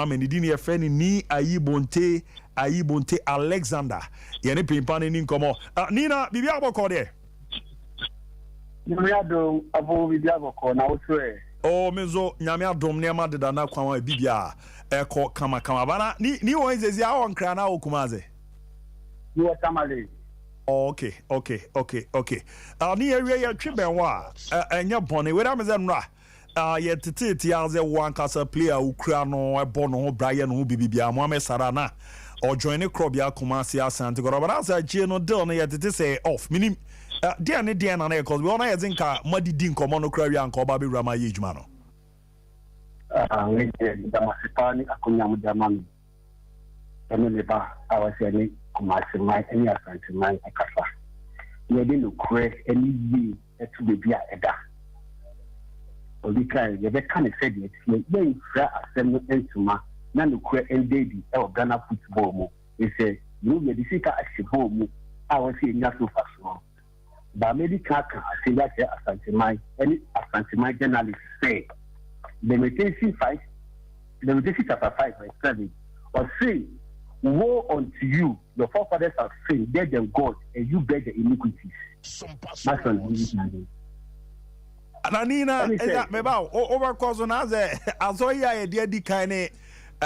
Mama ni your friend ni Ayibonte Alexander. Yene pimpane ni nkomo. Nina bibi aboko de. Nyame adom abo bibi aboko na wotwe. Oh mezo nyame adom ne ma deda na kwan bibi a eko kama bana ni won zezi a won kra na okumaze. Ni watamale. Okay. Ni ewie ya twiben wa enya bone we da meze nra. Ye tititi as a one kasa player ukra no ebo no Brian no bibia Mohamed Sarana or join a crobia Kumasi Asante Gorobana as a Gino Del na ye titi say off minim dia ne dia na cause we ona ye zinka madi din komo no kra wi anko ba be rama ye djuma no we da masipani akunya mudamani ene ba awase ni Kumasi mai eni Asante mai akasa ye di no kre eni yi etu bebia eda Obikai, you can say it. You asem entuma na nukwe ndedi e Ghana football mo. He say you be the sika ashibol mo. I want see nya so fast no. Ba medical can say that Asante any Asante journalist say the Meditation 5, the Meditation chapter 5 verse 7 or say woe unto you, your forefathers have sinned, they them God, and you bear the iniquities. That's on Nina, meba over cause on as azoya e dia di kan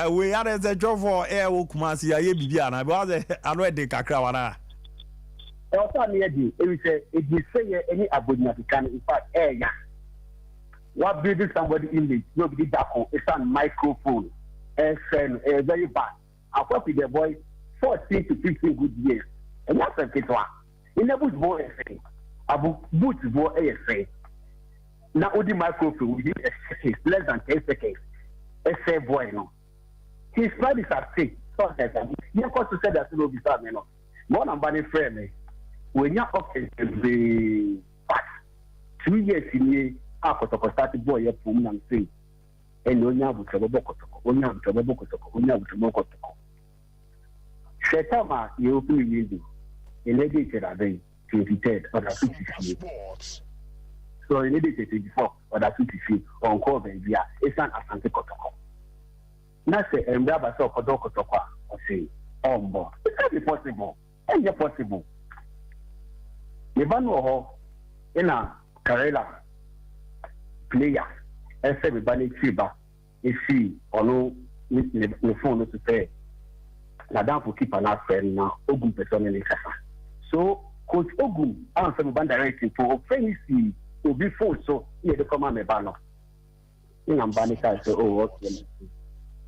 we are as a job for air Kumasi ya bibia na because ano de kakra wana e o ta me di e say it be say any abonya kan in fact ya what building somebody image no be that it's a microphone very bad I with the boy 14 to 15 good years and that's a kid one in the boot boy say abu boot boy say now, the microphone within a second, less than 10 seconds. A boy, no. His pride is at stake. So that he of course said that no be sad, no. More than bad friend, when you're okay, the past 2 years in year, after the started boy, you're from and say, and when you have to go, when you have to go, when you have to go. Shetama, you open the window. In a day, 23rd or 50th. So in the 24 or that 50 on call via it's an Asante Kotoko. Now say and Braba so Kodoko Tokwa or say on board. It can be possible. And yet possible. Never know in a Karela player and say Bani Chiba is she or no the phone to say Madame for keep an friend now Ogun person in so Coach Ogun answer me directing for fancy to be full, so you the command me banner. You know, Banica say, oh, okay.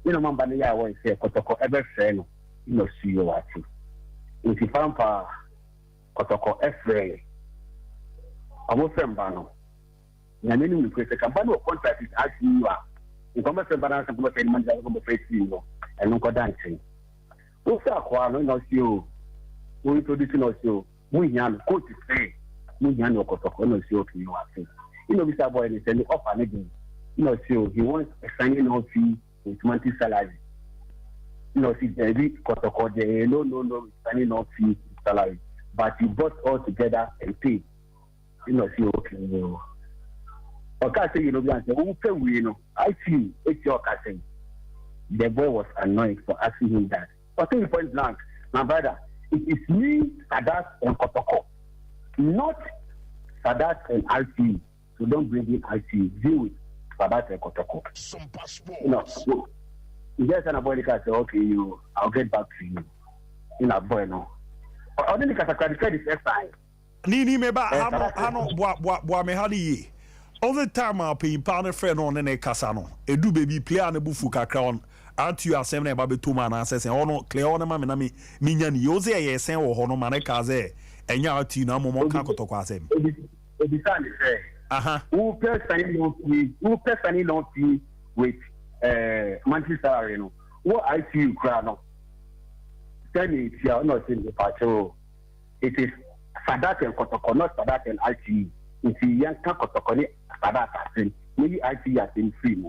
You know, Mambania, I want to say, Kotoko, every friend, you know, see you at you. If you found Kotoko, every I'm a friend banner. And then you create a company of contract is asking you are. You come back to balance and come back to face you and no dancing. What's that? No, no, you. We introduce you. We young coach say. No Kotoko, no show to you. You know, Mr. Boy is sending off an again. You know, so he wants a signing on fee with monthly salary. You know, see, Kotoko, no, signing on fee salary. But you bought all together and pay. You know, see, okay, you know. Okay, say, you know, who pay we, you know, I see, it's your cousin. The boy was annoyed for asking him that. But in point blank, my brother, it is me, Sadat, and Kotoko. Not Sadat and IT. So don't bring in IT. Deal with Sadat and Kotoko. Sompa You know, so, you just an boy can say, okay, I'll get back to you. In a boy, no. Or then you can credit this exercise. Nini meba hano boa me hali ye. All the time I'll pay partner friend on ene kasano. Edu baby player ne bufu kakra on. Antu asem na ba beto man ansese ono clear on ma me na me nya ni yoze ye sen wo hono mane kaze. Enya ati na momo kan Kotoko asem. Ebisa ni say. Who personally don't see with monthly salary no. What I see you cry no. Tell me if you are not in the party. It is Sadat and Kotoko, not Sadat and IT. If you young Kotoko ni Sadat asem, maybe IT has been free.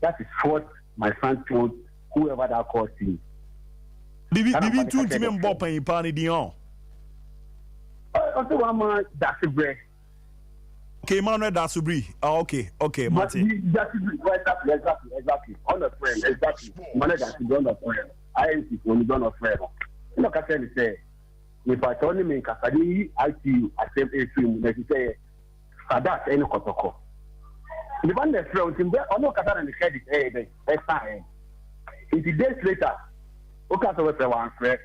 That is what my son told whoever that calls him. Bibi tu ti me mbo pan pani di on. Also, I'm that's a break. Okay, Manuel Dasubri. Oh, okay, Martin. Exactly. On the friend, exactly. Manuel Dasubri on the friend. I ain't only on the friend. You know, Captain say, if I told him in Casadi, I see you, I say, that you say, Sadat, any Kotoko. The one that throws him there, I know Qatar and the credit, that's fine. If days later, okay, so what's the one friend?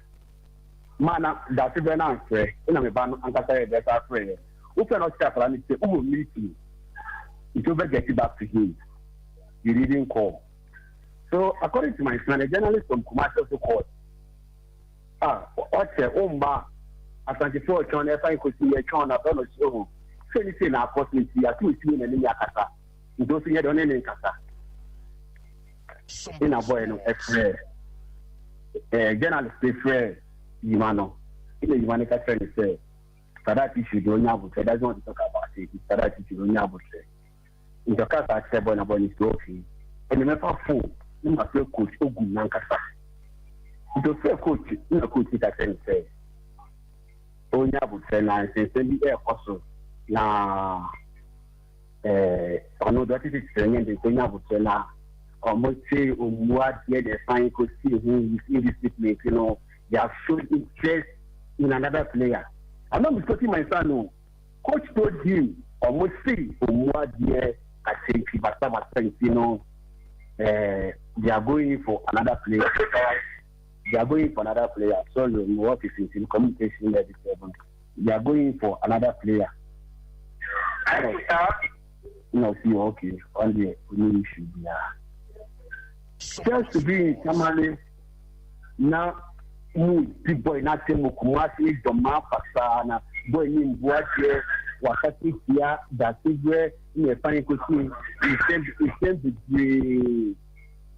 Mana, that's a very nice friend. In a ban, and Qatar, that's our friend. Who cannot step and say, oh, meet you. It will get it back to him. You didn't call. So, according to my friend, a journalist from Commercial Court, what's the Omba, a 24 ton, if I could see a ton of dollars, so, anything, our possibility, a 2 million and Yakata. You don't see it on any Kata. In a boy, a friend. A journalist, a friend, Yimano. In the Yumanica friend, say, Sadat issue don't have to say, that's not to talk about it. Sadat issue don't have to say. In the case I said, when I want to okay, and the member fool, you must feel coach, Ogun Nankasa. It was fair coach, you know, coach, that can say. Only I would say, and say, send the air also. Now, I know that it is saying, and the thing I would say now, almost say, what yet the fine could see who is in this statement, you know, they have shown interest in another player. I'm not discussing my son, no. Coach told him, almost say, what yet I think, but some are saying, you know, they are going for another player. They are going for another player. Sorry, what is it in communication? They are going for another player. No, see, okay, only we should be. Just to be in Tamale, now, big boy, not saying Mukumasi, the map, Pasana, boy, in Boache, Wakati here, that is where in a panic question, it seems to be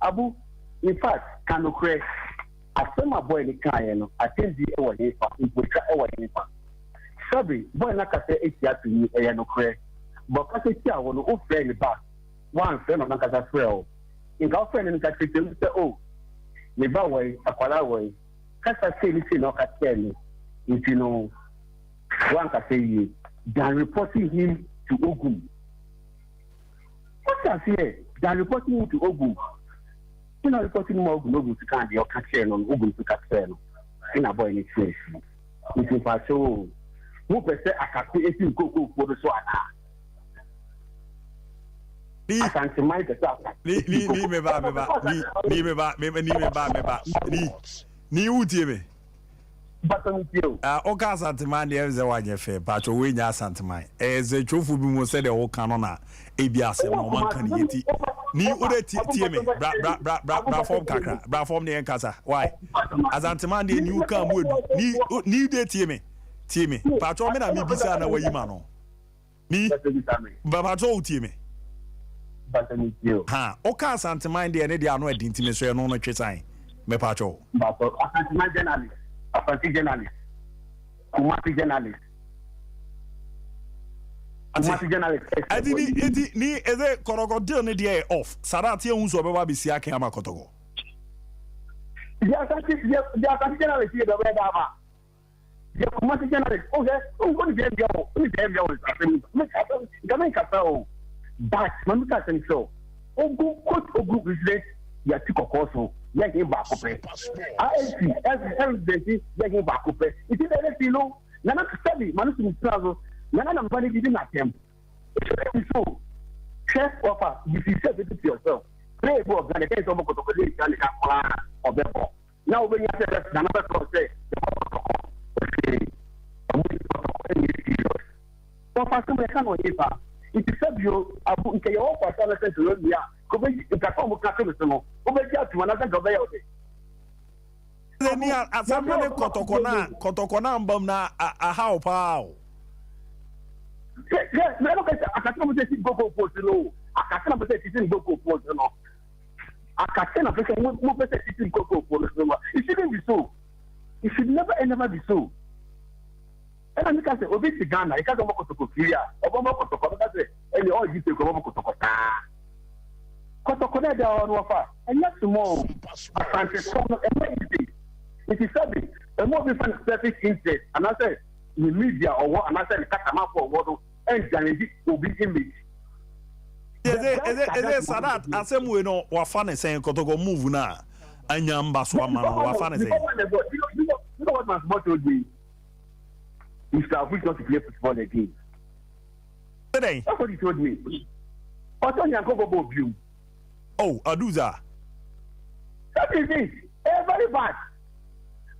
Abu. In fact, can occur. I saw my boy in the car, I think the hour in fact. Sorry, boy, like I say, it's here to me, and occur. But I say, I want to offer the back. One friend of Nakasa Swell. In our friend in the country, say, oh, the Baway, a Palaway. Can't I say this in our if you know, one can say, than reporting him to Ogun. What can I say? Than reporting him to Ogun. You know, reporting him to Ogun to can't be your catcher on Ogun to catcher. In a boy in its face. If you pass, so, who per se, I can see 18 go for the swat. I can't mind the stuff. Ni utime. But on you. Oka Santiman, there is a one year fair, but we nya Santiman. As a truthful be said, the whole canona, ABS, and one can eat. Ni ude tieme, bra form kakra, bra form the enkasa. Why? As Antiman, you come would need the tieme. Patron, I may be sana way mano. Ni, Babato tieme. But on you. Ha, Oka Santiman, the energy are no intimacy and no chasing. Me pacho. But I can't my journalist. Afanti journalist. Kumasi journalist. Kumasi journalist. I did ni eze korogodil ni dey off. Sarati unso be wa bisi ake ama kotogo. Ya afanti journalist ye be dama. Ya kumasi journalist. Okay, go ni dem yo. Ni dem yo. Gamen kasa. But man ka say so. Ogu business ya ti kokoso. Ya ke ba ko pe every ya ke ba ko pe it is the no na na study manu sin trazo na na mbani bi na temp so chef offer you see self to yourself pray for God the so mo ko to ko dey kan ka kula obebo na obe nya se na na be say okay offer so me kan o yifa it is you abu nke yo offer so na say so ya ko be ka ko mo ka se no Ni asamane kotokona mbam na aha opao. Yes, me no ka akata mo se go post no. Akata mo se go post no. Akata na pese mo pese go post no. It shouldn't be so. It should never be so. And I can say obi ti Ghana, e ka go mo kotoko Syria, obo mo kotoko ka say any all you take go mo kotoko ta. Kotokona da on wafa and not tomorrow it is something a more different selfish interest and I say the media or what and I say the catama for what and challenge will be image. Is it Sadat Asemwe no wafane saying Kotoko move na Anyamba Swaman wafane saying? You know what my sport told me? Mr. Abuja not to play football again. Today? That's what he told me. What's on your Coco view? Oh, Aduza. That is it. Very bad.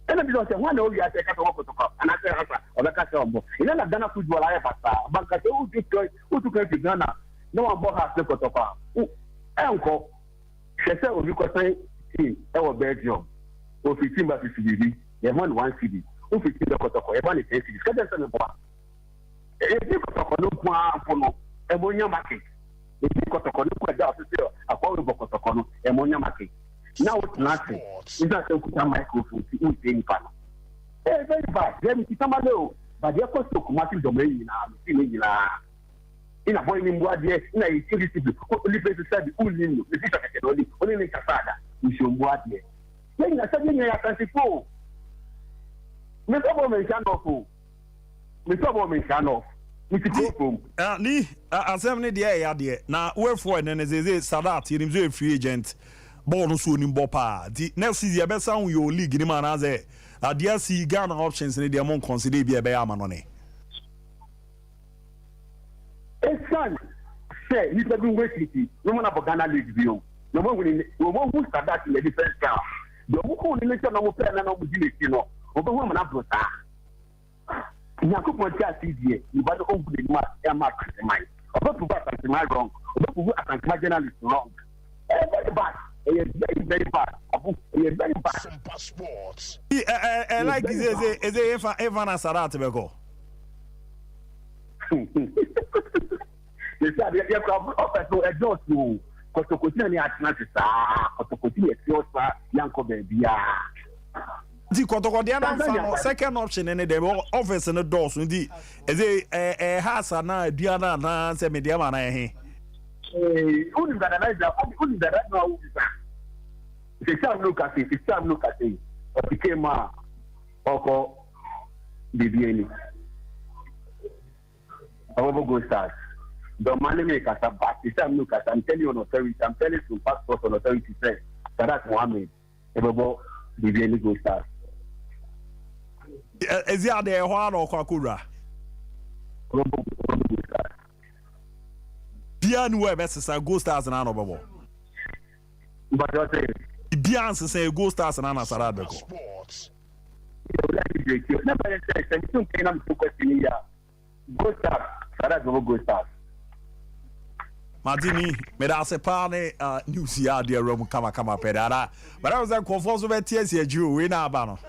And then because one day I take a walk to come and I say, or the castle. You know, Ghana football, I have a bank. Who took her to Ghana? No one bought her to Kotoka. Uncle, she said, oh, you could say, our Belgium, or 15 by 50 degrees, they want one city. Who 15 the Kotoka, everyone is 10 cities. Because that's the point. If you Kotoka, no point, Emonia market. If you Kotoka, no point, a quarter of Kotoka, Emonia market. Now it's nothing. It's not a good microphone to eat any panel. Very bad. Let me see some of those. But they're supposed to come out in the domain in a boy in Boadier, in a utility, only places said the only in Casada, we should Boadier. Then I said, you are 24. Mr. Bowman Shanoff. Mr. Bowman Shanoff. Mr. Bowman. Ni, assembly the idea. Now, wherefore, then is Sadat, you're a free agent. Born soon in Bopa. The next is the best sound your league in man as a dear see Ghana options in the among consider be a bear money. A son, say, you have been waiting. No one of Ghana league view. No one who start that in the defense car. The who in the nation of Pen and of you know, over woman up to that. Yakup just easier. You better open the mark and mark the mind. About to pass and my wrong. About to attack my journalist wrong. Very bad. Very bad. Very bad. Sompa Sports. Like is it Evan Sarat Bego? They said they have offered to exhaust you. Kotokoti at Natisa, Kotokoti at Yosa, Yanko Bebia. The Kotokodiana second option in the office and the doors. Indeed, is a Hasana, Diana, Nance, Mediamana. Only that now. It's time look at it. It's time look at it. But it came out. Oko BBN. However, go start. The money makers are back. It's time look at. I'm telling you on authority. I'm telling you passport on authority. Say that's Mohammed. However, BBN go start. Is it there one or Kwakura? Bian web say go stars and honorable. But what is Bian say go stars and Anna Sarabeko. Sports. Never say something I'm focusing here. Go stars, Sarabeko go stars. Martini, me da se pane news ya de room kama pedara. But I was like conform over tears here Jew we na ba no.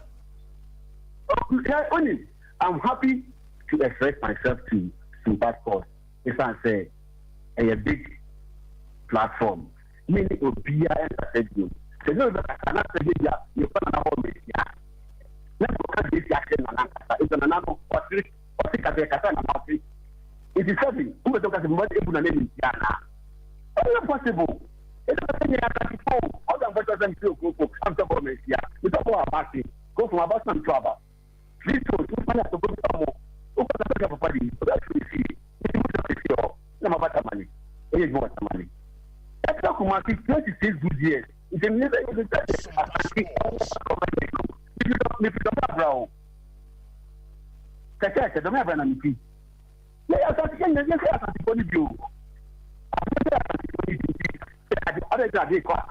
Only I'm happy to express myself to Sompa Sports. If I say a big platform. Many Obia and Stadium. So no that I cannot say you can not hold me. Let's look at this action and it's an another or three or six at the Katana Mafia. It is something who talk as a mother able to name in Ghana. How is it possible? It's a thing that I phone. How the better than you go for come to Mesia. You talk about Martin. Go from about some trouble. Please to find out to go to some more. Who can talk about party? That's what you see. It's not about money. It is more money. That's not come out 26 good years. It's a never even that. If you don't have brown. Kaka, don't have an MP. Yeah, I thought you can get a point of view. Other than they call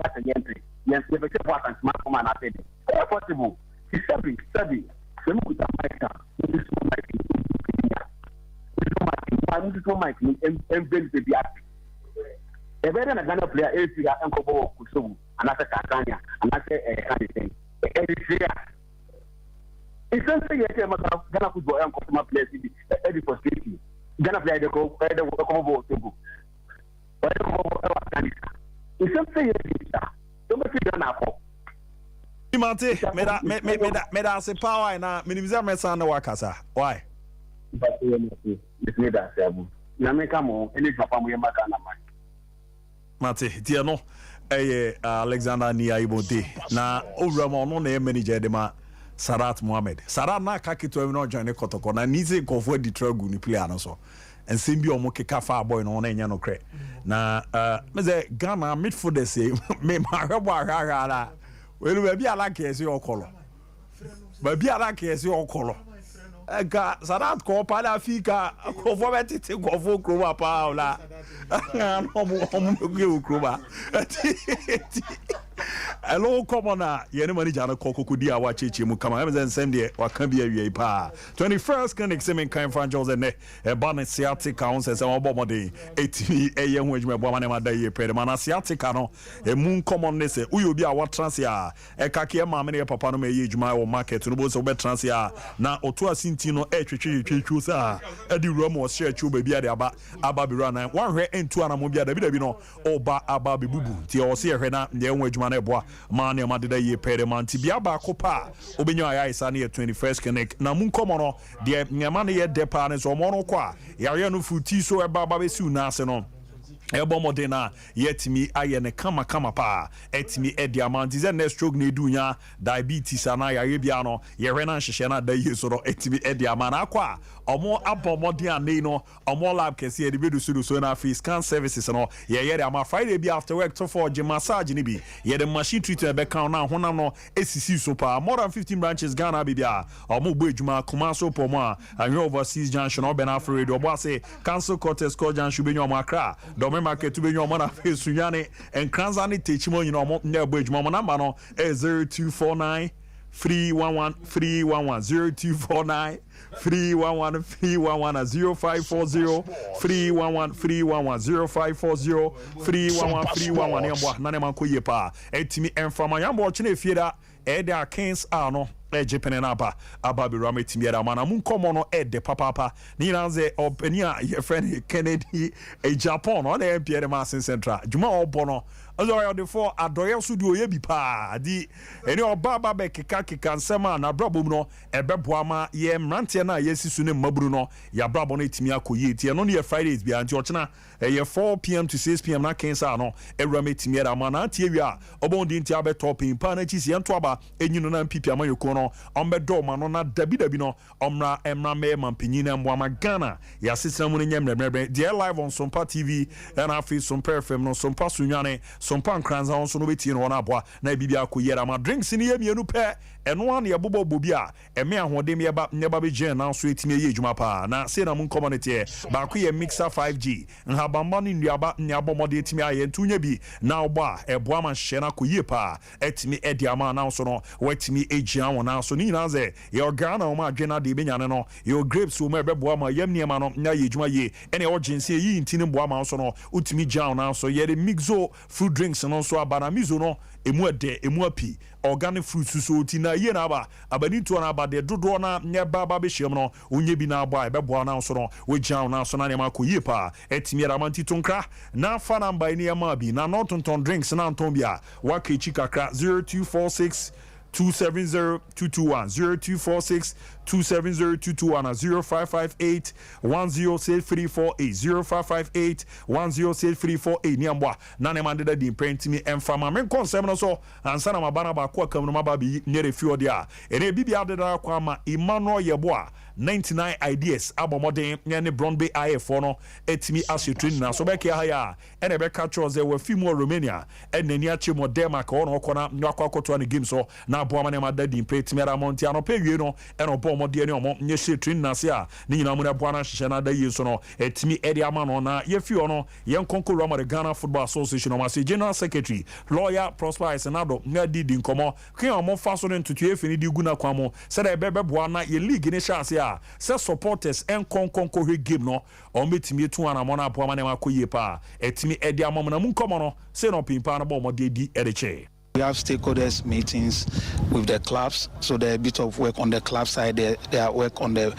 that's an entry. Yes, we have a part and smart woman. I said, it's possible. It's study. So look at my car. This is my and build the app. A better than a player is the Uncle Kusum, another Catania, another anything. It's something I came about Ghana football and customer players every possibility. Ghana play the go, the Kobo table. It's something don't make it Ghana for. Mate, me da se power na minimize me san na wakasa. Why? But it's made that seven. Na me come on, any papa mo yemaka na man. Mate, tie no Alexander Nia Ibonte na owura mo no na manager de ma Sadat Mohammed. Sadat na kakito we no join the Kotoko na nize nkofo di tragu ni player no so. And simbi omo keka fa boy no na enya no kre. Na me say Ghana midfielder say me ma hwebo ahwahwa la. We no be ala kese okolo. Ba bi ala kese okolo. Ega Sadat ko pa la fika nkofo betete nkofo kroba pa ola. No mo ge ukroba. Hello, commoner. Yeni manager na koko di awa cheche mu kama. Emze nsende waka bi awie pa. 21st clinic semen kan franchise ne. E ba na sciatica on se obo mode. Etimi eye ho adwuma bo ma da ye pere. Ma na sciatica no e mu common ne se uyo bi awa transia. E kake ma me ne papa no me ye adwuma wo market no bo se be transia na oto asinti no e twetwe sa. E di room o share chu ba bi ade aba bi rana. Wan hwe entu ana mo bi ade bi no oba aba bi bubu. Ti o se hwe na ye ho adwuma na eboa man e madeda ye pere man ti bia ba ko pa obenyo aya isa na 21st connect na mun komo no de nyama na ye depa ne so mo no kwa ya no futi so e ba be si una ase no ebo modena yetimi aye ne kama pa etimi edi amount is next stroke na edunya diabetes ana ya bia no ye hwe na nhehye na da ye so no etimi edi amount akwa omo abomode ane no omo lab kese edi bedu so na face scan services no ye ama Friday bi after work to for gym massage ni bi ye the machine treatment be count na honam no esisi so pa more than 15 branches Ghana bibia omo gbo ejuma kuma so pomo a anwe overseas junction obe na afraid obo ase cancel cortes call junction be nyomo akra market to be your man face Sunyane and Kranzani Techimo, you know, near bridge mama number no 0249 311 311 0249 311 311 0540 311 311 0540 311 311 yambo nane manko yepa etimi enfama yambo chine fieda eda kings ano ejepene na aba bi rama etimi era mana mun komo no ede papa ni nanze openi a your friend Kennedy e Japan on e Pierre Massen Central juma obono ozo de for adoye studio ye bi pa di eni oba be keka nsema na brabo no ebeboa ma ye mrante na ye sisu ne maburu no ya brabo no etimi akoye tie no ne Fridays bi anti ochena ye 4 p.m. to 6 p.m. na kensa no ewra metimi era mana tie wi a obondi nti abe topping pa na chisi ento aba enyinu na mpipi amayoko no ombedo ma no na dabi no omra emra me mampinyi na mboa ma Ghana ya sisira mu ne nyemrebre de live on Sompa TV and afi Sompa FM no Sompa Sunyane Sompa Nkranza on so no betie no na aboa na bibia akoyera ma drinks ni yemienu pe eno an ye bobo bobia eme ahode me ba ne ba be gen na so etime ye adwuma pa na se na mun community ba ko ye mixer 5G nhabamba ni nduaba nyabomode etime aye ntunya bi na oba eboa ma hye na koye pa etime ediama na so no wetime egia wona so ni naze your Ghana o ma adwena de be nyane no your grapes o ma beboa ma yam niema no nya ye adwuma ye ene urgency yi ntini boa ma so no utimi gia na so ye de mixo fruit drinks no so abana mizo no emu ade emu api organic fruits so ti na ye na aba abani to na aba de dodo na nya baba be hiem no onye bi na aba ebeboa na so no we gia na so na ne ma ko ye pa etimi era manti tonkra na fa number ni ma bi na not ton drinks na nton bia wa kechi kakra 0246 270-221 0246 270-221 0558 106348 0558 106348 ni ambwa na ne mande da di print me emfama men konsem no so ansa na mabana ba kwa kam no mababi nyere fi ode a ene bibia de kwa ma Emmanuel Yeboa 99 ideas abomoden ne Brown Bay IF no etimi asitrin na so be ke ha ya ene be catch us we fi mo Romania enani achi mo Denmark ono kona nwakwa koto na game so na aboa ma ma da di print me Ramonti ano pewie no eno omode ne omo nye sitrin na se a ni nyina mo na boa na hye na da yeso no etimi edi ama no na ye fi ono ye nkonko Roma de Ghana Football Association o say General Secretary Lawyer Prosper Senado na di nkomo kwen omo fa so ne ntutu efini di gu na kwamo se da bebe boa na ye league ne chance a se supporters enkonkonko hwe game no o metimi etu ana mo na aboa ma ne makoye pa etimi edi ama mo na mu nkomo no se no pimpa na bo mo de di ereche. We have stakeholders meetings with the clubs, so there's a bit of work on the club side, there are work on the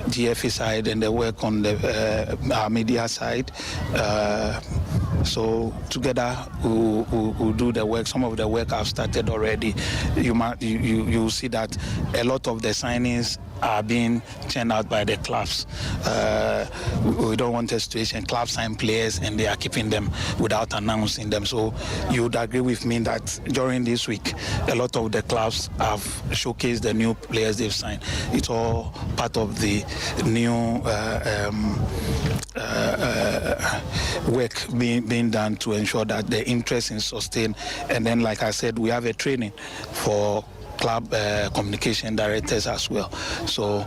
GFA side, and the work on the media side. So together we'll do the work. Some of the work I've started already. You'll see that a lot of the signings are being churned out by the clubs. We don't want a situation clubs sign players and they are keeping them without announcing them. So you would agree with me that during this week, a lot of the clubs have showcased the new players they've signed. It's all part of the new work being done to ensure that the interest is sustained. And then, like I said, we have a training for club communication directors as well. So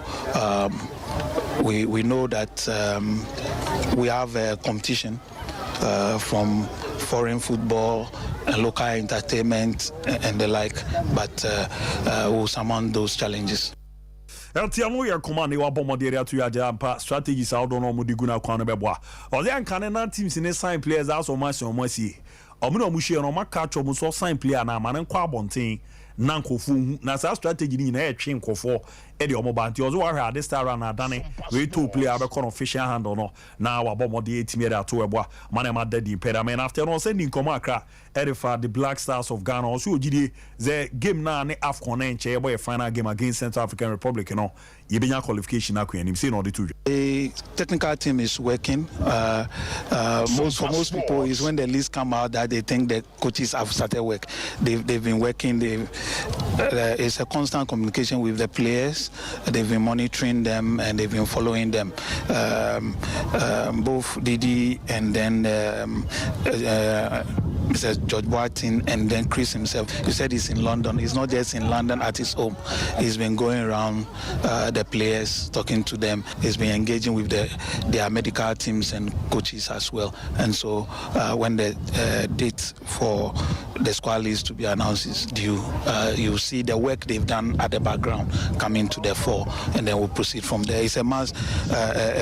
we know that we have a competition from foreign football and local entertainment and the like, but we'll summon those challenges. Eltiano ya command wa bomb area to ya jampa strategies out on mudiguna kwana beboa. Or then can teams in sign players as o masi o masi. Omuno mushi no maka cho muso sign player na manen kwa bonten na nkofu na sa strategy ni na e twe nkofo e de omoba nti ozo wa this star na dane we two player be kon official handle no na wa bomb de team area to eboa man ma daddy pedament after no sending come akra edifa the Black Stars of Ghana also ogide the game na ne AFCON enche boy final game against Central African Republic no yebenya qualification akwa nim say no the two. The technical team is working. Most people is when the list come out that they think the coaches have started work. They've been working. It's a constant communication with the players. They've been monitoring them and they've been following them. Both Didi and then Mr. George Boateng and then Chris himself. He said he's in London. He's not just in London at his home. He's been going around the players, talking to them. He's been engaging with their medical teams and coaches as well. And so when the date for the squad list to be announced is due, you see the work they've done at the background coming to the fore, and then we'll proceed from there. It's a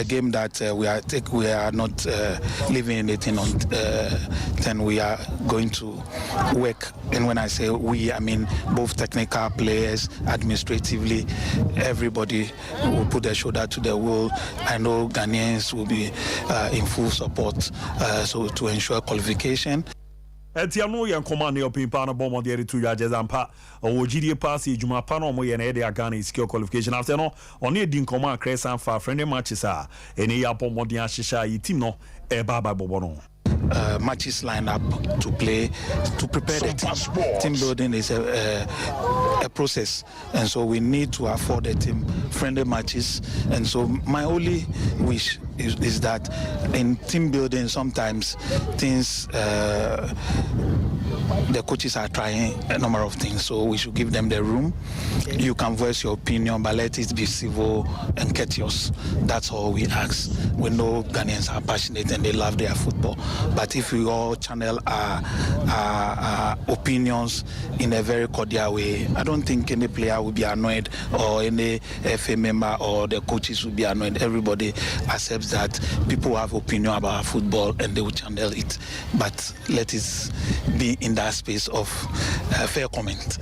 game that we are not leaving anything on 10. We are going to work, and when I say we, I mean both technical players, administratively, everybody will put their shoulder to the wheel. I know Ghanaians will be in full support so to ensure qualification. Etiano yan command ne opimpa no bomb de to ya jezampa o gidie pass ejuma pa no mo ye na e de Ghana skill qualification after no on e din command Crescent for friendly matches eni ya bomb de ahihia yi team no e baba bobo no. Matches line up to play, to prepare the team. Team building is a process, and so we need to afford the team friendly matches. And so my only wish is that in team building sometimes things the coaches are trying a number of things, so we should give them the room. You can voice your opinion, but let it be civil and courteous. That's all we ask. We know Ghanaians are passionate and they love their football, but if we all channel our opinions in a very cordial way, I don't think any player will be annoyed or any FA member or the coaches will be annoyed. Everybody accepts that people have opinion about football and they will channel it, but let it be in that space of fair comment.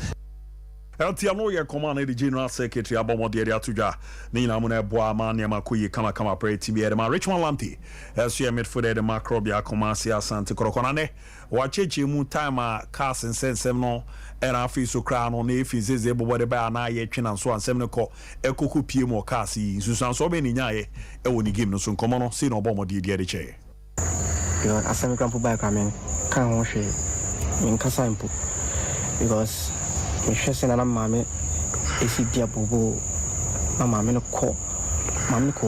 Eltiano ya command the General Secretary abomo de area tuja ni na mo na boa ma ne makoyi kama pre team here ma Richmond Lamptey as you midfielder the macrobia commercial asante korokona ne wa cheche mu time a cars nsensem no era afi so kra no na efi zeze bobo de ba na ye twena so ansem ne ko ekoku pie mo cars yi susan so be ni nyae e woni game no so nkomo no se no bomo de de che yo asem kan po ba kamen kan ho hwe in kasa impo because me hwese na mama esi dia bobo mama me no ko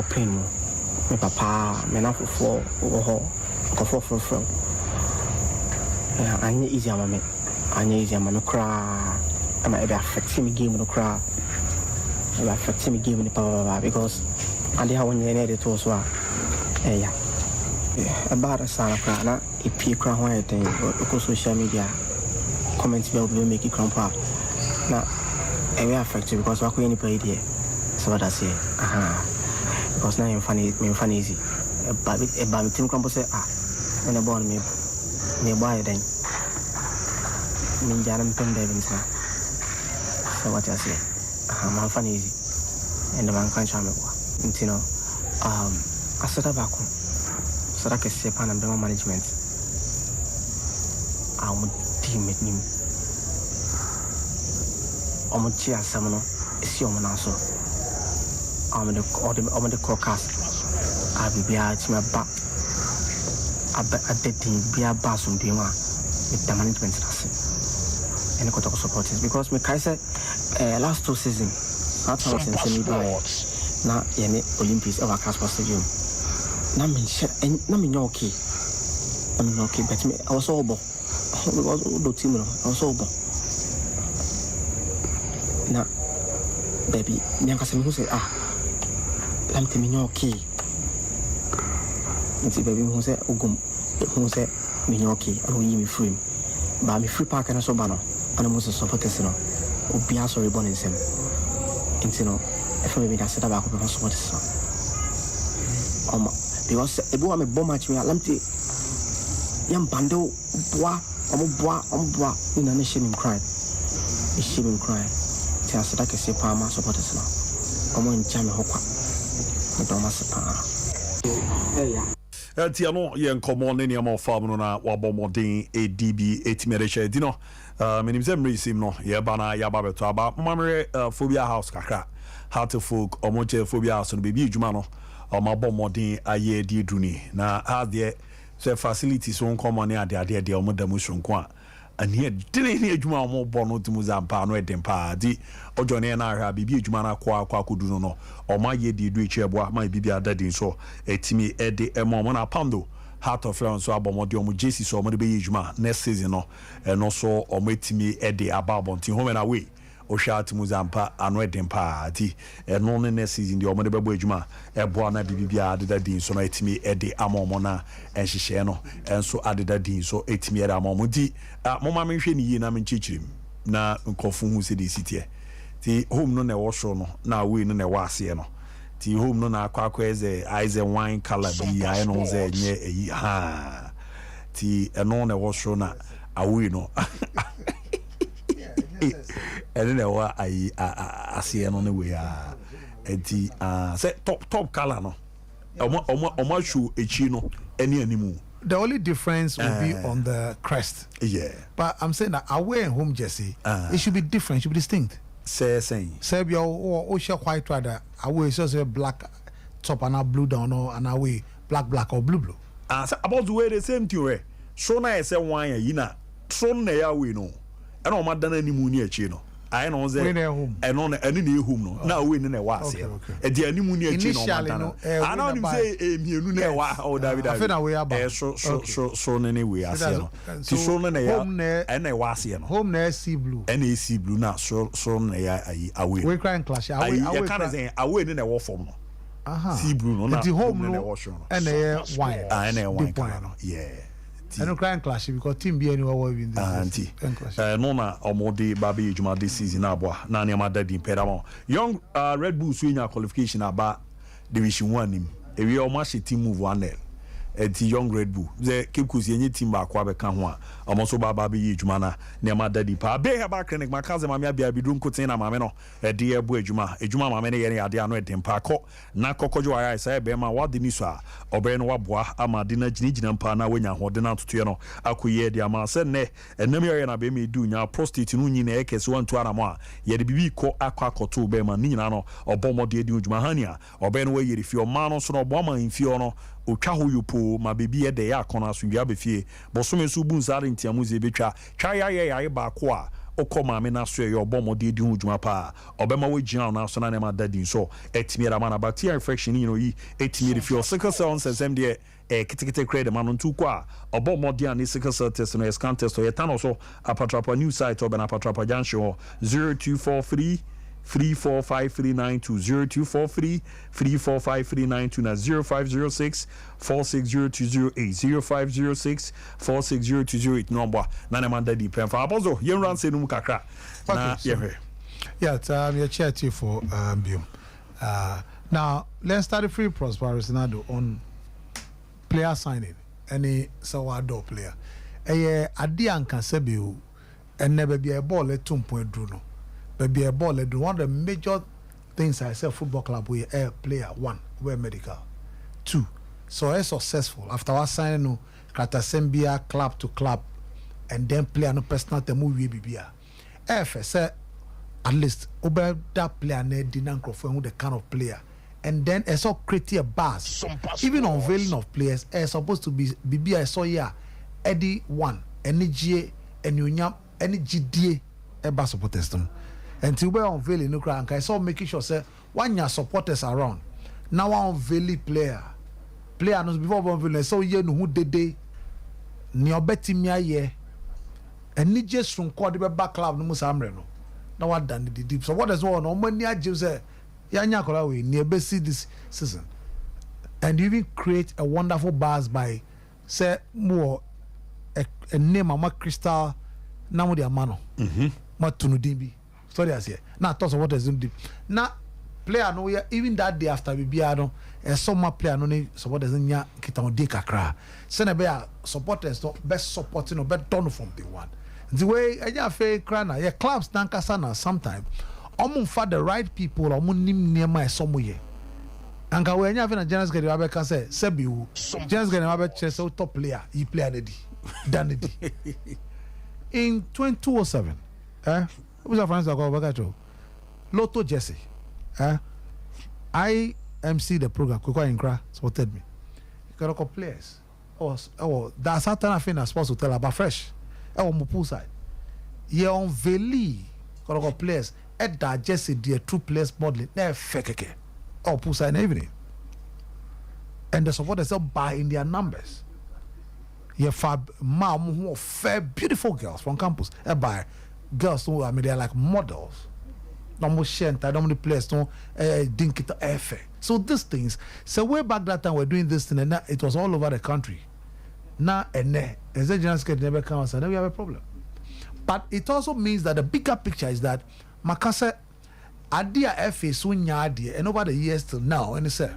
pain mo me papa me na fofo ho ko fofo anya easy mama cry am I affect me game no cry am affect me game ni papa because ande ha wonye na de to so yeah about sana cry na e cry ho anything ko social media comments will make it cramp up. Now, I will affect you because we're going to play there. So what I say, because now I'm funny easy. But my team cramp say, when I born me buy then. Me Janam Pen Devin, sir. So what I say, I'm funny easy. And the man can't charm me. You know, I set up back home. So that I can say, Pan and management. I would team with him. Omuchi asamno esi omunaso the caucus. I will be at my back. I bet be a bass on Dima with the management and the Kotoko supporters because my Kaiser last 2 seasons, I was in semi by now Olympics over Casper Stadium. Nami okay. I'm okay, but I was sober. I was sober. Now, baby, Bianca said, I'm telling you okay. And see, baby, who said, who said, me okay, I will me free. But I'm free park and a sobano, and I'm also supporters, or be a sorry born in some. And you know, if I maybe I said about the supporters. Because a boy, I'm a bomb match, me a lumpy young bundle, bois, in a nation cry. A shame cry. Tell us that I can say Palma supporters now. I'm on Jamie Hopper. I don't must Tiano, young common any more farm on a wabomodin ADB 8 measure. Dino, many of them receive no, Yabana Yababe to about Mamre phobia house kakra. How to folk or moche phobia house and baby Jumano. Or my bomodin a year dear Duni. Now, how there, so facilities won't come on near the idea of Modamushun Qua. And here, didn't hear Juma more bono to Muzampa, no dempa, di, or Johnny and I have Bibi Jumana Qua Quacuduno, or my year did reach a boy, my Bibi daddy so, a Timmy Eddie, a Momona Pando, Heart of Florence, so Abomodio, Jesse, so Modibi Juma, next season, and also, or my Timmy Eddie about Bonti home and away. O shout Muzampa and wedding party, and non next season the Omade Bujuma, a Buana Bibia added that dean, so it me Eddie Amomona and Shisheno, and so added that dean, so it me at Amomudi. Mama mentioned ye namin chichim, na Kofu city city. The home no ne washono, now we no ne wasieno. The home no na quaqueze, eyes and wine color be I know ze ha. The anon ne washona, a wino. And then I see on the way. Say top color no. Omo shoe a chino any anymore. The only difference will be on the crest. Yeah. But I'm saying that away and home jersey, it should be different, it should be distinct. Saying. Serbia or Ocean white rider, away so say black top and a blue down or an away black or blue. About the way the same thing. So na I say wine yina. So na ya we no. And on my done any moon chino. I know that and on any home no. Now we in a was here. At the any moon chino. I don't say you know or David. I feel away about so anyway. I say to so many and I was here. Home near sea blue. Any sea blue now so away. We crying clash. I can't say away in a war form. Sea blue no. The home no and a wine. And a wine. Yeah. I don't cry and clash because team be anywhere in this. Nona Omodi Babi Juma this season abwa na ne madadi pedamo. Young Red Bull swinger qualification about Division 1 him. E we almost team move 1L. Eti Young Red Bull. Ze keep kusi any team ba kwa be kan ho a. Omoso Babi Juma na ne madadi pa. Be he ba clinic makaze mama bia bidum kotin na mama no. E de ebu ejuma. Ejuma mama ne ye ade ano edem pa ko. Na kokojo aya say be ma wadi ni so a. Obe no waboa ama de na ginigina mpa na wanya hode na totoye no akoye de ama se ne enam ye na be me du nya prostate no nyina e kese wantu aramo a ye de bibi ko akwakoto be ma ni nyina no obomode de ujuma hania obe no wayeri fi o ma no so no oboma mfi o no otwa ho yupo ma bebi e de ya akona so wia be fie bosome so bu nsare ntiamu ze betwa twa ya ba ko a okoma me na so ye obomode de ujuma pa obema we gina na so na ma dadin so etimi ra mana bacteria infection you know yi etimi re fi o sickle cell nsem de kitikite credit man ntu kwa obomode an sickle cell test no scan test o yeta no so apatrapa new site obena apatrapa junction 0243 3453920 243 na 0506 460208 0506 460208 number na manda di pen fa abozo yen ran se num kakra na your chair chief for Biom. Now let's start the free prosperous nado on player signing any sawado player ade anka sebeu enne be a ball at 2.2 no be a ball at one of the major things I say football club we a player one we medical 2 so a successful after our signing no kratasembia club to club and then player no personal temu we bibia say at least over that player ne dinankrofo who the kind of player and then I saw create a buzz. Sompa Even sports. unveiling of players, supposed to be I saw here Eddie one, energy and you any GDA eba supporters them. And till we unveiling no cry, I saw making sure say one your supporters around. Now I unveil player knows before unveiling so ye no who dede ni obeti mi aye. And ni just from quad back club no musamre no. Now what done the deep. So what is one no money I say Yanya kola we near see this season. And you even create a wonderful buzz by say more a name ama crystal now the amano. Matunu dimbi. Sorry as here. Now toss of what is deep. Now player no even that day after we be a summer player no ni supporters nya kita odi kakra. Send be supporters no best supporting no best done from the one. The way anya fe krana yeah clubs nankasa na sometime for the right people nim near my somewhere. And when you have a general secretary, I can say, Sebiu, general secretary, chess top player, he played Danny. In 2007, who's a friend of Lotto Jesse, I MC the program, Kukwa Inkra, supported me. You got a couple players. Oh, that's a ton of things I'm supposed to tell about fresh. Oh, my pool side. You're on Veli, got a couple players. That Jesse the true players modeling they fake or push an evening and the supporters are buying their numbers. You have mom who are fair beautiful girls from campus buy girls who I mean they're like models no more shent I don't the players no dink it fair. So these things so way back that time we're doing this thing and it was all over the country now and there as a general secretary never comes and then we have a problem. But it also means that the bigger picture is that Makasa Adia FA so nyadi and over the years till now and say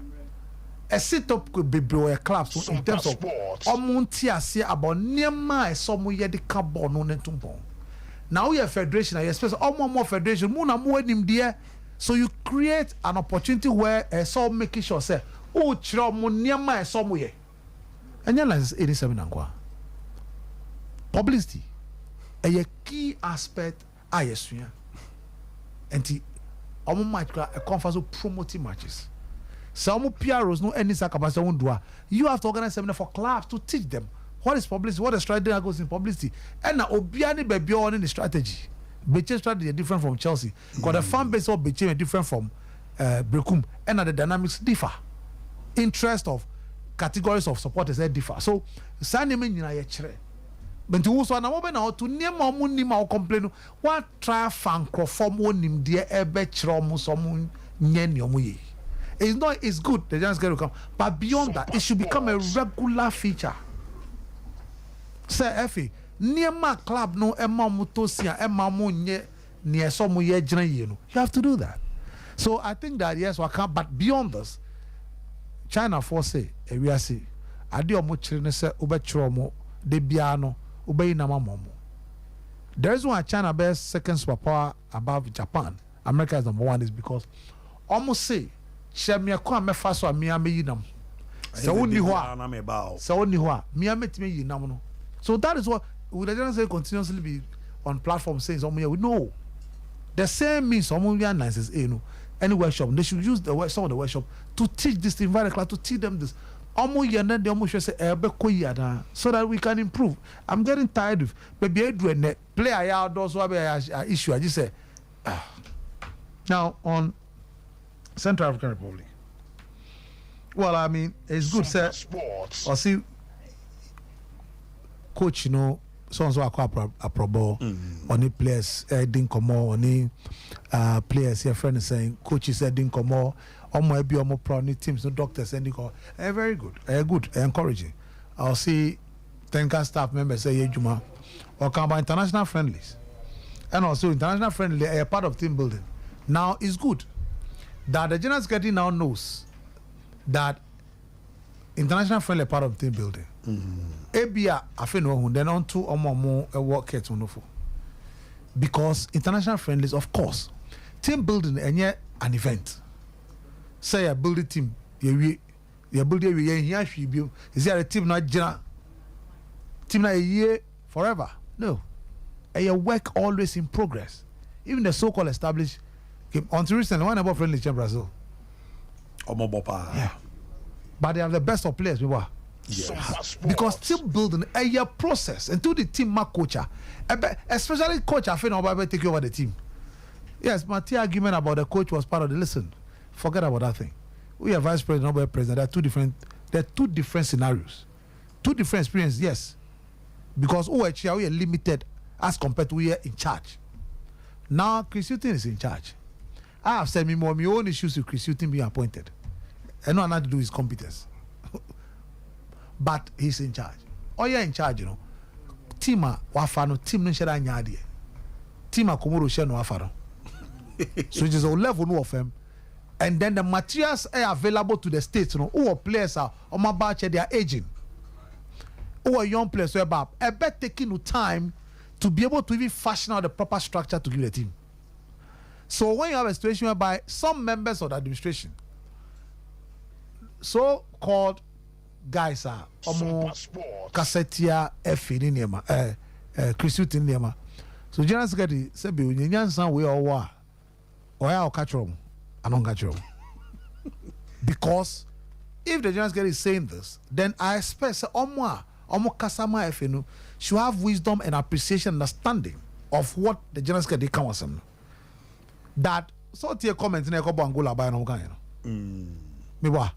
a sit up could be bro clubs in terms of omuntia say about nema some year the carbon on entumbo. Now we have federation, I expect more federation, muna more him there. So you create an opportunity where a so making sure say, oh chiro mo nema somewhere. And your license 87 and publicity a key aspect I assume. And the match a conference of promoting matches. Some PROs no any capacity won't do. You have to organize seminar for clubs to teach them what is publicity, what the strategy goes in publicity. And now Obiani be on the strategy. Beche strategy is different from Chelsea. Because the fan base of Beche is different from Brekum. And the dynamics differ. Interest of categories of supporters differ. So Sani mean but to also na mo na to near mo ni ma complain what try fan crofom onim de ebe kire mo so mo nye ne omo ye. It's good the just get to come but beyond that it should become a regular feature. Say Effie near my club no ema mo to sia ema mo nye ne so mo ye gina ye no. You have to do that. So I think that yes we can but beyond this China for say e wi ase ade omo kire ne se obe kire omo de bia no there is one China best second superpower above Japan. America is number one is because almost say Shemia kwa me faso amia me yinam. So only no. So that is what we don't say continuously be on platforms saying we know. The same means some nice is any workshop they should use some of the workshop to teach this thing very class to teach them this. So that we can improve. I'm getting tired of maybe doing player outdoors issue. I just say now on Central African Republic. Well, I mean it's good sir. I see coach, so and so a pro ball on the players didn't come on the players your friend is saying coaches didn't come on. Omo be omo pro ni teams no doctors and go very good good encouraging. I'll see 10 staff members say Juma or come by international friendlies and also international friendly a part of team building. Now it's good that the general secretary now knows that international friendly part of team building. Ebia afeno then on to omo a work at unofo because international friendlies of course team building and yet an event. Say a build a team, you build a is there a team not general? Team not a year forever? No. A work always in progress. Even the so-called established until recently, one about friendly in Brazil. Yeah. But they are the best of players, people. Yes. Because team building a process until the team mark coach, especially coach, I feel about take over the team. Yes, my argument about the coach was part of the listen. Forget about that thing. We are vice president, not president. There are two different scenarios, two different experiences. Yes, because we are limited as compared to we are in charge. Now Chris Hughton is in charge. I have said my own issues with Chris Hughton being appointed, and not to do his competence. But he's in charge. Oh, you're in charge, you know. Tima wafano, team no share nyadi. Tima komoro share no wafano. So it is a level no of them. And then the materials are available to the states, you know. Who players are on my batch, they are aging. Who are young players, so about I bet taking no time to be able to even fashion out the proper structure to give the team. So when you have a situation whereby some members of the administration, so called guys are Kassetia F in Nema, Chris Hughton Nema. So General Secretary said, "Be when you we all war, or I'll catch them, I don't catch them." Because if the General Secretary is saying this, then I expect Omo Kasama F should have wisdom and appreciation, understanding of what the General Secretary comes on. That so tier comment in a couple Angola by no kind. Me wa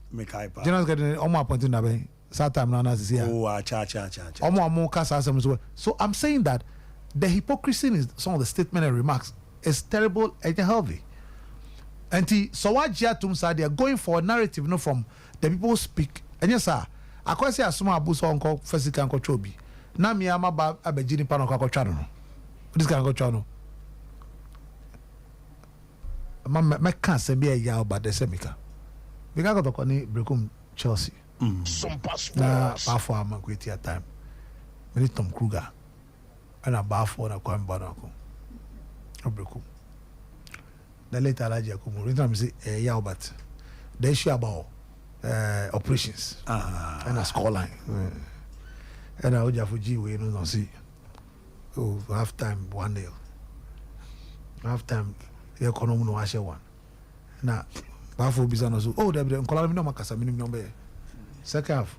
General Secretary Omo appointing na be that time now as here. Oh, cha. Omo kasa as well. So I'm saying that the hypocrisy in some of the statement and remarks is terrible and healthy. And so what Jatum said, they are going for a narrative, you know, from the people who speak. And yes, sir, I quite say assume abuso uncle physical uncle chobi. Na mi ama ba abejini pano kwa chano. This can go chano. Me can't say be a yao but the semika. We got to koni brekum Chelsea. Sompa Na Sports. bafo ama kweti at time. Me Tom Kruger. And a bafo na kwa mbana ko. Brekum. The later Alaji Akumu. Every say yao but the issue about operations and a scoreline. And I would have Fuji we no see. Oh, half time 1-0. Half time the economy no ashe one. Na bafo bizano so oh there nkola mi no makasa mi no be. Second half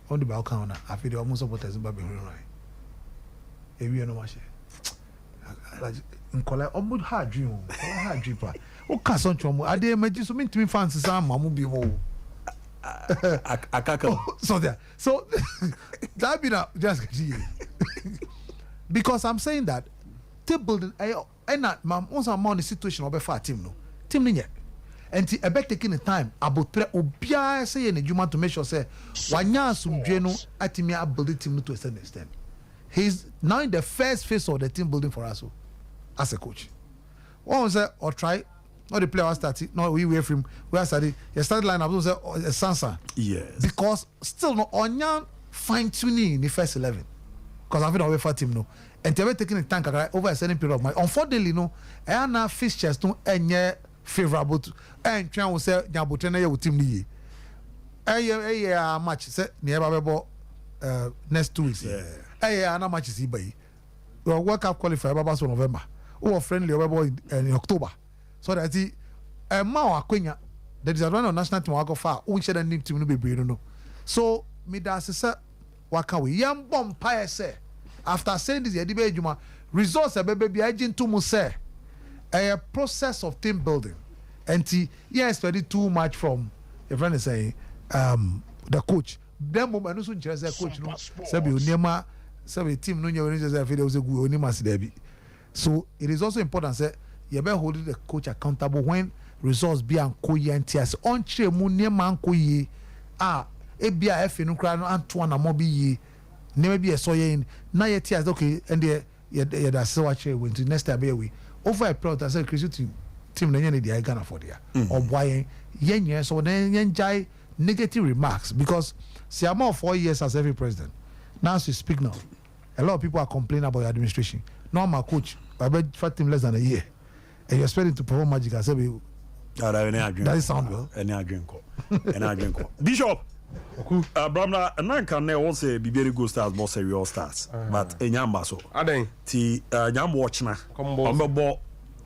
on the balcony na I feel the almost supporters ba be right. Ewi no mashe. Nkola omo ha dream pa. O ka so nchomo ade emergency so me ntimi fans sam mamu bi mo. Akaka. So there. So that be now just because I'm saying that team building and not once I'm on the situation of a team no. Team ni and a bet taking the time about obia say in the to make sure say wanya sumdwe no atimi build team to a certain extent. He's now in the first phase of the team building for us as a coach. One say or try not the player was starting. No, we wait from we are starting. You started line up. Was a Sansa. Yes. Because still no onion fine tuning in the first 11. Because I've been away for team no. And they were taking the tank over a certain period of my. Unfortunately no, I now fixtures no any favorable. And trying to say Nyabutene with team ni. A match say near next 2 weeks. Yeah. A match is by. Well, World Cup qualifier Babas November. Or friendly in October. So that the Mao Aquina, there is a run on national team wako far, which I need to be no. So me that's say waka we young bomb pie say after saying this debate juma results a baby agent to say a process of team building. And yes, ready too much from a friend is saying the coach. Then moment no so interest coach no sabi onema sabi team no nya say there was a good onema debi. So it is also important say you better hold the coach accountable when results be and coyentias on che mu neman koye ebia efe no kra no anto na mo bi ye ne be so ye na ye tias okay and ye da se wa che we next time be we over a period I say Chris team na nya dey Ghana for there or boy ye so then enjoy negative remarks because see I'm 4 years as every president now as you speak now a lot of people are complaining about your administration no my coach I bet for team less than a year. And you're expecting to perform magic as a that is sound well. Any drink. Bishop. Bramla, and I can now say be very good stars, more serious stars. But a yamba so. Aden. Ti yam watch na. Combo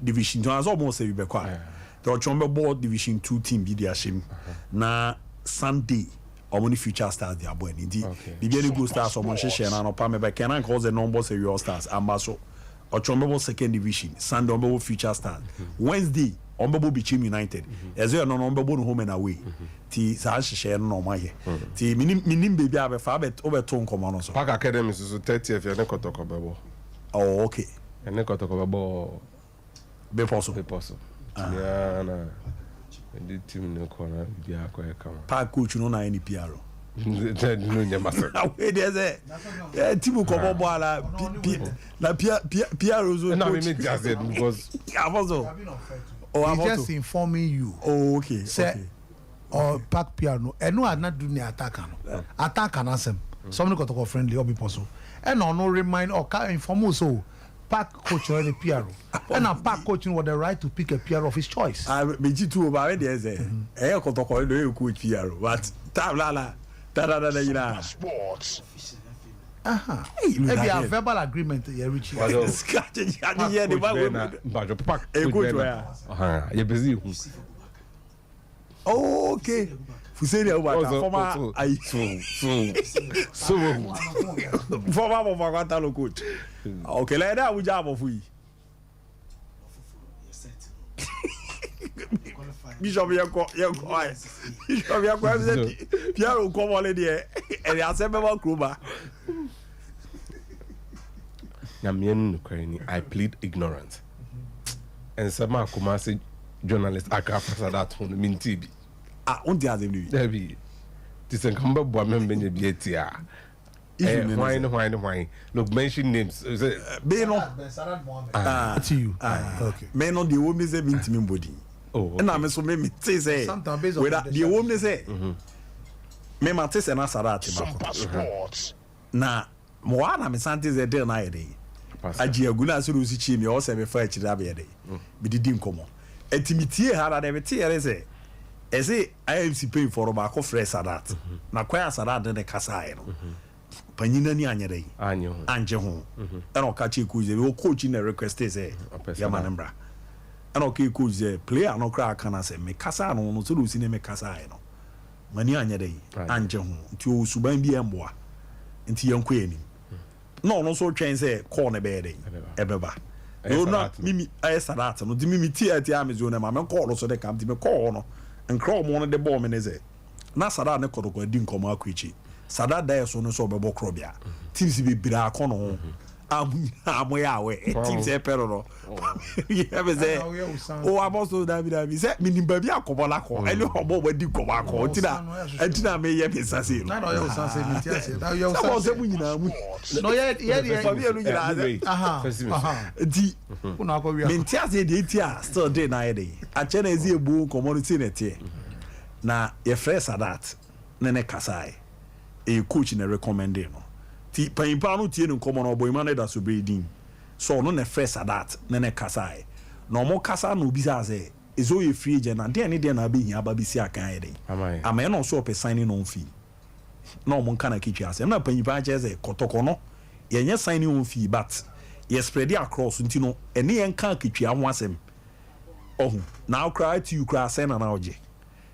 division. So almost say be quiet. the Ochombe Board Division 2 team be their shame. Na Sunday or future stars they are born. Indeed, the very good stars or Monsheshe and Opame by Kenan calls the numbers of your stars. Ambaso Ochombe second division. Sunday on future stars. Wednesday on Bichim United. As you are non home and away. Ti Sashi no my Ti minim baby have a fabet over tone command. Park Academy is 30th year. Oh, okay. And they got talk about Be possible. Yeah, na. The team no corner be a quiet come. Park coach no na any PRO. That no nyama. Wait there's a team ko bo ala na PRO zo. No, we make just it because Afoso. He's just informing you. Oh, okay. Say or Park piano. And no not do ni attack no. Attack an asem. Somebody got to friendly or be possible. And no remind or inform us so. Park coach or the PRO. And a park coaching with the right to pick a PRO of his choice. I be too about there's a kotoko do coach PRO. But tabla you know. Sports. Maybe a verbal agreement you reach. You busy. Okay. Fuseni Obata former coach. Okay, like that we job of we. Bishop Pierre come on there and he has about Kuba. I plead ignorance. And some Kumasi journalists are for that one mean TB. On the other Debbie, this is a combo woman, many BTA. Wine. Look, mention names. Beno. To you. Okay. Men on the woman is a intimate body. Oh, and I'm so maybe say, sometimes based on the woman say, me matis and Sompa Sports. Na, Moana, Miss Santis a day night. Ajia Guna Surusi Chimmy also have a fight to day. But it didn't come on. A timidity had a tear as a. Ese IMC pay for Obako fresh sadat. Na kwa sadat de kasai no. Panyina ni anyere. Anje ho. E no ka chi kuze we coach na request say ya manembra. E no ka coach say player no kra kana say me kasa no no so do si ne me kasai no. Mani anyere anje ho. Nti o suban bi emboa. Nti yanko ani. No so twen say call ne be dey. Ebeba. No na mimi ay sadat no di mimi ti ati amezo na ma me call so de kam di me call no. And crow one of the bomb in his na sada ne kotoko di nkoma akwichi sada da so no so bebo krobia teams be bira kono amoya we teams e pero no yeah be say o aboso david say minimba bi akobola ko ele obo wadi koma ko ntina me ye be sase na no ye sase me ti ase na ye sase mu nyina mu no ye fa bi elu nyina di una akọ wi me ti ase de ti a still dey na ye dey a che na ezi ebu community net na ye fresh sadat ne kasai e coach na recommend no ti payimpa no tie no komo no boy man da so breeding so no ne fresh sadat ne kasai no mo kasa no bi sa say ezo ye free agent na de na be hia ba bi si akan ye dey ama no so pe signing no fee no mo kan na kitwi ase na payimpa che say kotoko no ye nya signing on fee but ye spread it across nti no ene ye kan kitwi ho asem oh now cry to you cry say na na oje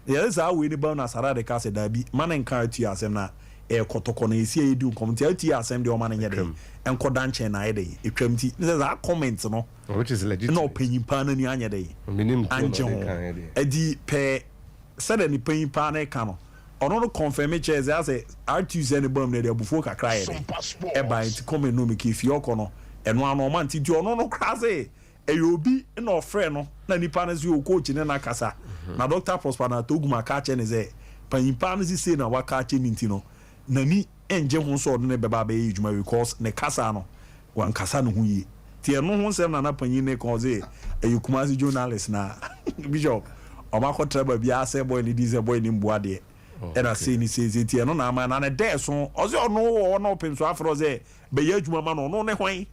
there is how we the bound as arade ka say da bi man kan to you asem na kotoko na esi edu community ati asem de o man nya dey enko dan chen na dey etwam ti this is a comment no which is legit no panyimpa na ni anya dey anje ho edi pe said ni panyimpa na ka no ono no confirm chairs as R2 send bomb na dey bufo kakra ye dey e ba it come no make if you kono eno ano man ti ono no kra say eyobi na ofre no na nipa na so coach ne na kasa na Dr. Prosper na toguma ka che ne say panyimpa na si say na waka che ni ntino na ni enje ho so ne beba be ejuma because ne kasa no wan kasa no huyi ti eno ho sem na panyin ne ko say ayukumasi journalist na bishop o ma ko traba bia say boy ni dize boy ni mboa de and I say ni say ti eno na ma na ne de so o say ono no open so afro say be ye ejuma ma no ne hwan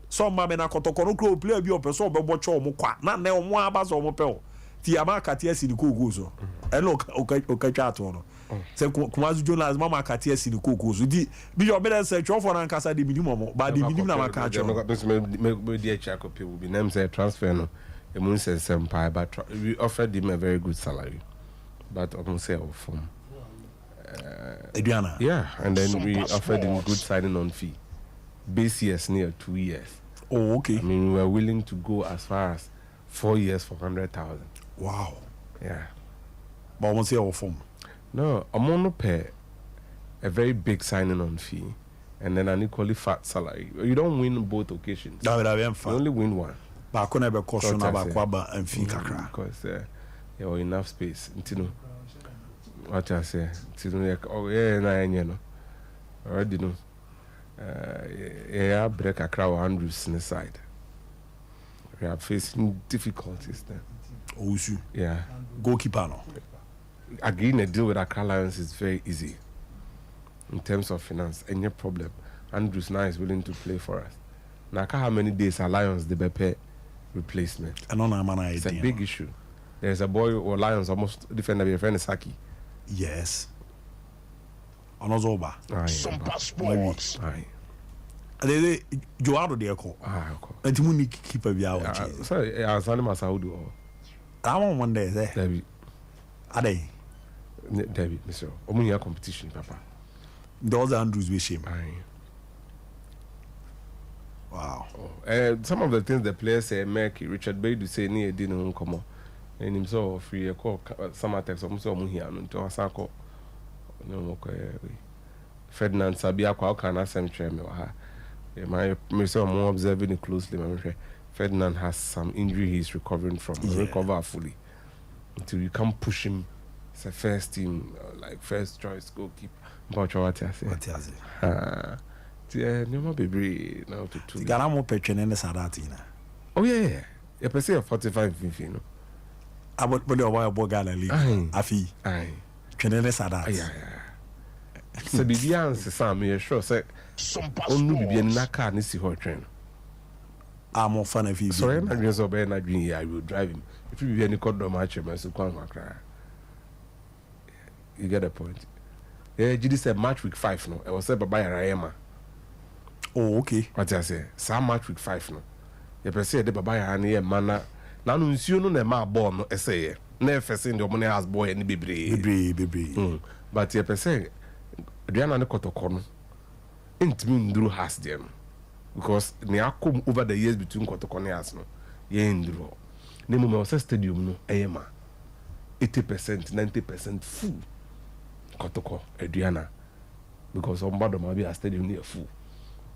so ma me na kotoko no kro player bi o pe so obebo cho mo kwa na ne o mo aba so mo pe o ti amaka ti asini ko so eno o ka twa to no se kumazu journalist mama katia sini kokoso di bi yo better say cho for na nkasa de minimum ba de minimum na maka cho me di echa copy will be name say transfer no Emun said Sompa, but we offered him a very good salary. But almost say our form. Adriana. Yeah, and then Sompa we offered him Sports. good signing on fee. Base years near 2 years. Oh, okay. I mean, we were willing to go as far as 4 years for 100,000. Wow. Yeah. But I won't say our form. No, I'm on pay a very big signing on fee and then an equally fat salary. You don't win both occasions. That would have been You fun. only win one. But I couldn't have a question What I about say. Kwaba and Fikakra. Because you have enough space. You know what I say? You know, oh yeah, you know. Already know. Yeah, break a crowd Andrews in the side. We are facing difficulties there. Osu. Yeah. Goalkeeper no. Agreeing a deal with Accra Lions is very easy in terms of finance. Any problem. Andrews now is willing to play for us. Now, how many days are Lions the pay replacement? And on a man It's a big issue. There's a boy or Lions almost defender your friend Saki. Yes. Onozoba. Sompa Sports. Aye. They Joado de Echo. Okay. And to Muni keep a via. Sorry, I was animal Saudi. I want one day there. Debbie, Are they? Debbie, Mr. Omunia competition, Papa. Those Andrews with shame. Aye. Wow. Some of the things the players say make Richard Bay do say near dinner come on. And himself free a call some attacks almost here to a circle. No, Ferdinand Sabia can ask him chairman. My myself more observing it closely. Ferdinand has some injury he's recovering from. He'll recover fully until you can push him. It's a first team, like first choice goalkeeper. But what I say? What is it? Yeah, no baby now to two. The Garamo Petron and the Sadatina. Oh yeah, you per se 45 50, no. I would put your wild Bogala league. Afi. Aye. Trenene Sadat. Yeah. So Bibian says some me sure say Sompa only Bibian Sports. na car ni si hot train. I'm more fun if you. So I'm not so bad na dream here I will drive him. If you be any code match man so come cry. You get the point. Yeah, Jidi said match week 5 no. I was say baba Rayema. Oh, okay. What I say? Some match week 5 no. You per se de baba ya na mana na no nsuo no na ma ball no say na first in the money house boy any bebre. But you per se Adriana ne kotoko no intimi nduru has them because ne akom over the years between kotoko ne has no ye nduru. Ne mo me stadium no eyema 80% 90% full kotoko Adriana because on board ma be a stadium near full.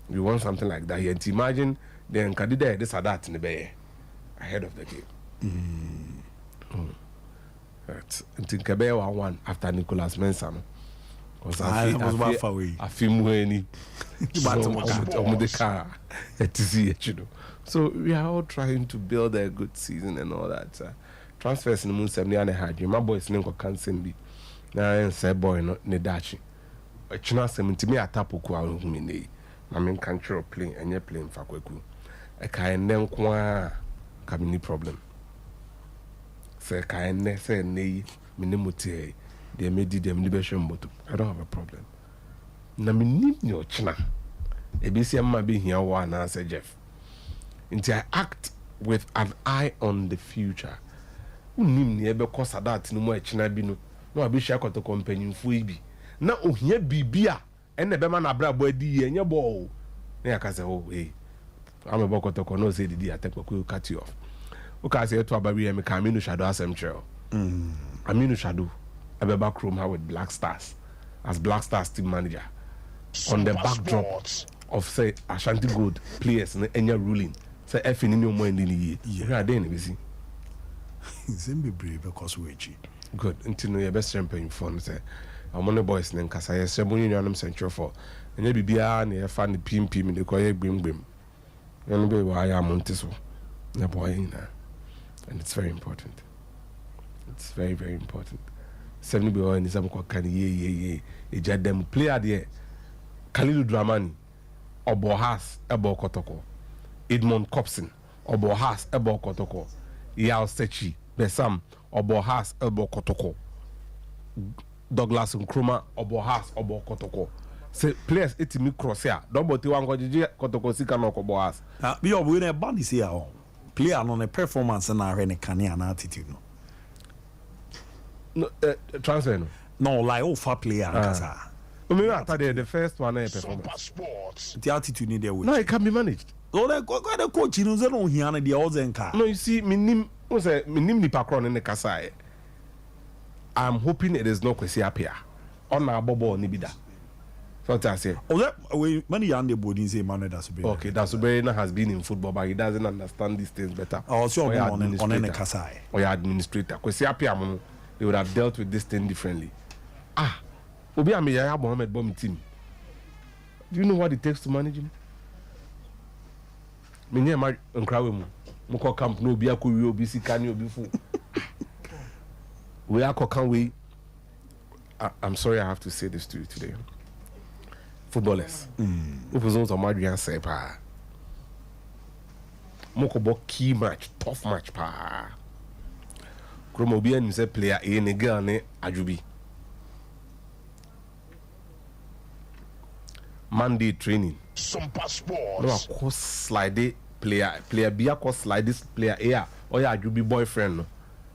We want something like that here. And imagine then Kadida this or that in the bay ahead of the game. Right. Until Kabewa won after Nicholas Mensah. Because I feel more any the car to see it, you know. So we are all trying to build a good season and all that. Transfers in the moon 70 and a half. My boys name can't send me. Now I say boy no Nedachi. A china 70 me a tapu kwa humine. I mean, country of playing and you're playing for Kweku. A kind of community problem. Say, kind say, nay, minimum they made them liberation, but I don't have a problem. Na me need your china. A BC might be here one answer, Jeff. Until I act with an eye on the future. Unim near because of that no more china bino. No, I be sure to company fuibi. Now, oh, here be beer. And the man abra boy di and your ball. Then I say, oh, hey, I'm a boko to no say the attack will cut you off. Okay, I say to Abari and Camino Shadow as I'm sure. Aminu Shadow, I be back room with Black Stars as Black Stars team manager on the backdrop of say Ashanti Gold players and any ruling. Say F in your mind in the year. Yeah, then we see. Zimbi brave because we good until your best champion phone say. I'm on the boys name because I said when you're central for and you be near fan the pim in the quiet bim. And be why I'm on this one. The boy in there. And it's very important. It's very, very important. 70 boy in some can ye. A jet them play at the Khalil Dramani, Obohas, Ebo Kotoko, Edmond Copson, Obohas, Ebo Kotoko, Yao Sechi, Besam, Obohas, Ebo Kotoko. Douglas Nkrumah Obohas Obo Kotoko. Say players etimi cross here. Don't but one go jiji Kotoko sika no Obohas. Be your winner band is here. player no ne performance na ahwe ne kane na attitude no. No, transfer no. No, like for player kasa. Maybe after the first one performance. The attitude need there. No, it can be managed. So the coach no say no hia na the ozenka. No, you see, minim nipa kron in the kasa. I'm hoping it is not Kwesi Appiah. On our bobo ni bida. So what I say. Oh, that we many young boarding say man that's be. Okay, Dasubere has been in football, but he doesn't understand these things better. Oh, so on the kasa. Or your administrator. Kwesi Appiah, they would have dealt with this thing differently. Obi Amiyaya Mohammed bomb team. Do you know what it takes to manage him? Me near my uncrawe mu. Moko camp no obi akori obi sikani obi fu. We are can we. I'm sorry I have to say this to you today. Footballers. Who was on Madrian say pa. Moko bo key match, tough match pa. Kromo obi an say player A ne girl ne ajubi. Monday training. Sompa Sports. No, of course, slide player B, of course, slide this player A. Or yeah, you be boyfriend. No,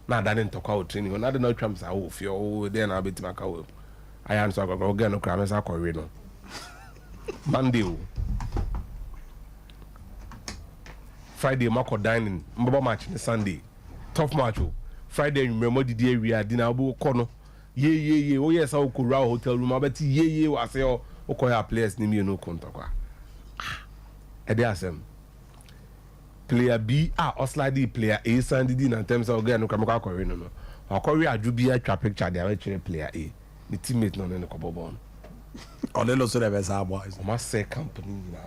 now that didn't talk about training. Now the no trumps are off. You're then I'll be to my car. I answer go get no crammers. I call no. Monday, Friday, Marco dining. Mbaba match Sunday. Tough match. Friday, remember the day we are dinner. Abu Kono. Yeah. Oh yes, I could row hotel room. I bet yeah. I say oh. Okoya players ni mi no konta kwa. Ede asem. Player B or slightly player A sandidi na terms of again no kamaka akori no. Akori ajubi atwa picture dey we player A. The teammate no no kobobo. Onelo so dey be sa boys. O ma say company na.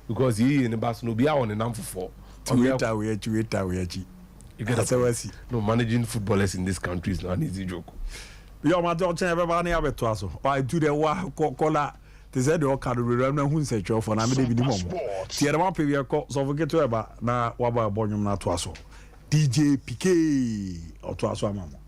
Because he in the bus no be on the number 4. Twitter we achi. You get that? No, managing footballers in this country is not an easy joke. Yo ma don't change everybody abeto aso. I do the wa kola. They said the card we na hu se cho for na me dey bi mo. Tie the one pe ko so forget to eba na wa ba bonyum na to aso. DJ PK o to aso amamo.